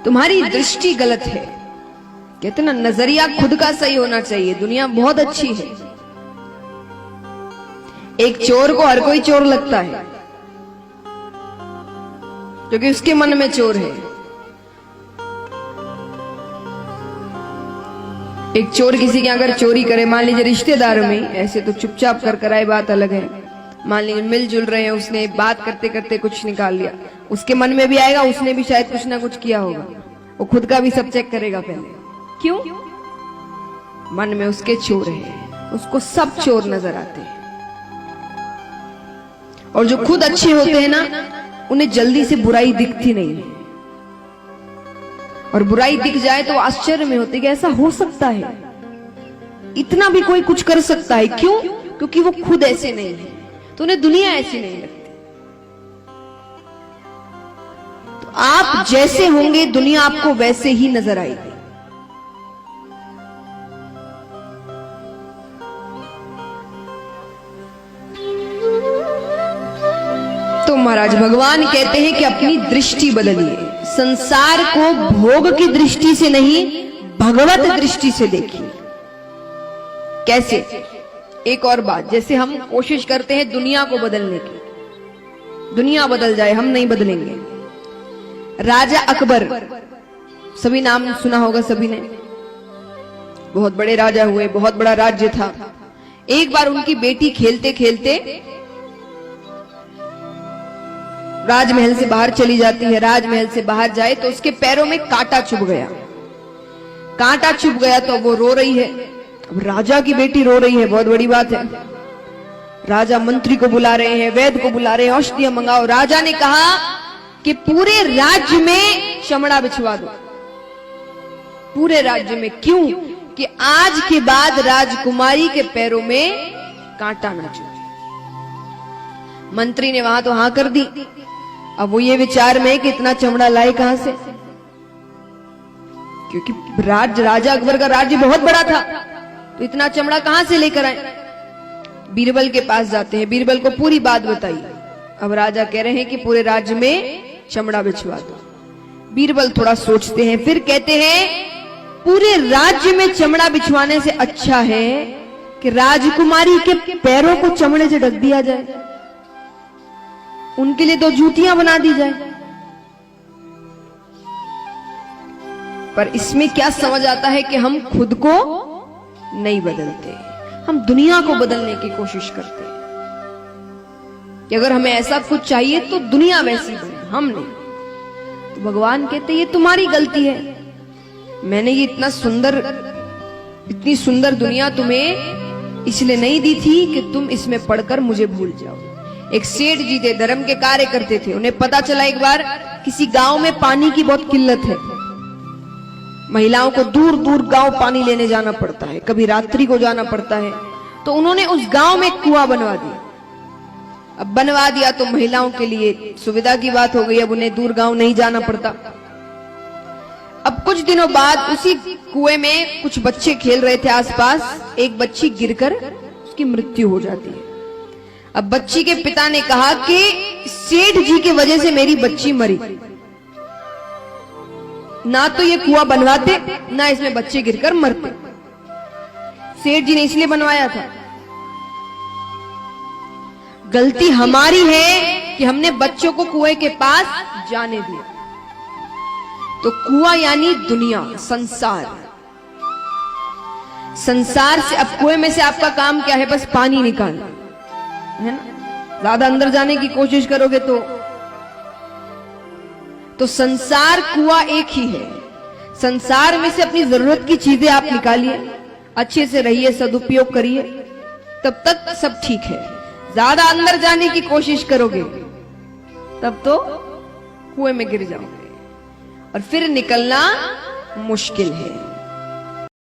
तुम्हारी दृष्टि गलत है। कहते ना, नजरिया खुद का सही होना चाहिए। दुनिया बहुत अच्छी है। एक चोर को हर कोई चोर लगता है क्योंकि उसके मन में चोर है। एक चोर किसी के अगर चोरी करे, मान लीजिए रिश्तेदारों में, ऐसे तो चुपचाप कर कराए बात अलग है। मान लीजिए मिलजुल रहे हैं, उसने बात करते करते कुछ निकाल लिया, उसके मन में भी आएगा उसने भी शायद कुछ ना कुछ किया होगा। वो खुद का भी सब चेक करेगा पहले। क्यों? मन में उसके चोर है, उसको सब चोर नजर आते हैं। और जो खुद अच्छे होते हैं ना, उन्हें जल्दी से बुराई दिखती नहीं है। और बुराई दिख जाए तो आश्चर्य में होते कि ऐसा हो सकता है, इतना भी कोई कुछ कर सकता है। क्यों? क्योंकि वो खुद ऐसे नहीं है, तो उन्हें दुनिया ऐसी नहीं लगती। तो आप जैसे होंगे दुनिया आपको वैसे ही नजर आएगी। तो महाराज भगवान कहते हैं कि अपनी दृष्टि बदलिए। संसार को भोग की दृष्टि से नहीं, भगवत दृष्टि से देखिए। कैसे? एक और बात, जैसे हम कोशिश करते हैं दुनिया को बदलने की, दुनिया बदल जाए, हम नहीं बदलेंगे। राजा अकबर, सभी नाम सुना होगा सभी ने, बहुत बड़े राजा हुए, बहुत बड़ा राज्य था। एक बार उनकी बेटी खेलते खेलते राजमहल से बाहर चली जाती है। राजमहल से बाहर जाए तो उसके पैरों में कांटा चुभ गया। कांटा चुभ गया तो वो रो रही है। अब राजा की बेटी रो रही है, बहुत बड़ी बात है। राजा मंत्री को बुला रहे हैं, वैद्य को बुला रहे हैं, औषधियां मंगाओ। राजा ने कहा कि पूरे राज्य में चमड़ा बिछवा दो, पूरे राज्य में। क्यों? कि आज के बाद राजकुमारी के पैरों में कांटा ना चुभे। मंत्री ने वहां तो हाँ कर दी। अब वो ये विचार में कि इतना चमड़ा लाए कहां से, क्योंकि राजा अकबर का राज्य बहुत बड़ा था, तो इतना चमड़ा कहां से लेकर आए। बीरबल के पास जाते हैं, बीरबल को पूरी बात बताई। अब राजा कह रहे हैं कि पूरे राज्य में चमड़ा बिछवा दो। बीरबल थोड़ा सोचते हैं, फिर कहते हैं पूरे राज्य में चमड़ा बिछवाने से अच्छा है कि राजकुमारी के पैरों को चमड़े से ढक दिया जाए, उनके लिए 2 जूतियां बना दी जाए। पर इसमें क्या समझ आता है कि हम खुद को नहीं बदलते, हम दुनिया को बदलने की कोशिश करते हैं कि अगर हमें ऐसा कुछ चाहिए तो दुनिया वैसी बने, हम नहीं। तो भगवान कहते ये तुम्हारी गलती है। मैंने ये इतनी सुंदर दुनिया तुम्हें इसलिए नहीं दी थी कि तुम इसमें पढ़कर मुझे भूल जाओ। एक सेठ जी थे, धर्म के कार्य करते थे। उन्हें पता चला एक बार किसी गांव में पानी की बहुत किल्लत है। महिलाओं को दूर दूर गांव पानी लेने जाना पड़ता है, कभी रात्रि को जाना पड़ता है। तो उन्होंने उस गांव में कुआं बनवा दिया। अब बनवा दिया तो महिलाओं के लिए सुविधा की बात हो गई, अब उन्हें दूर गांव नहीं जाना पड़ता। अब कुछ दिनों बाद उसी कुएं में कुछ बच्चे खेल रहे थे आसपास। एक बच्ची गिरकर उसकी मृत्यु हो जाती है। अब बच्ची के पिता ने कहा कि सेठ जी की वजह से मेरी बच्ची मरी, ना तो ये कुआं बनवाते ना इसमें बच्चे गिरकर मरते। सेठ जी ने इसलिए बनवाया था। गलती हमारी है कि हमने बच्चों को कुएं के पास जाने दिया। तो कुआं यानी दुनिया, संसार। संसार से, अब कुएं में से आपका काम क्या है? बस पानी निकालना है ना। ज्यादा अंदर जाने की कोशिश करोगे तो संसार कुआं एक ही है। संसार में से अपनी जरूरत की चीजें आप निकालिए, अच्छे से रहिए, सदुपयोग करिए, तब तक सब ठीक है। ज्यादा अंदर जाने की कोशिश करोगे तब तो कुएं में गिर जाओगे और फिर निकलना मुश्किल है।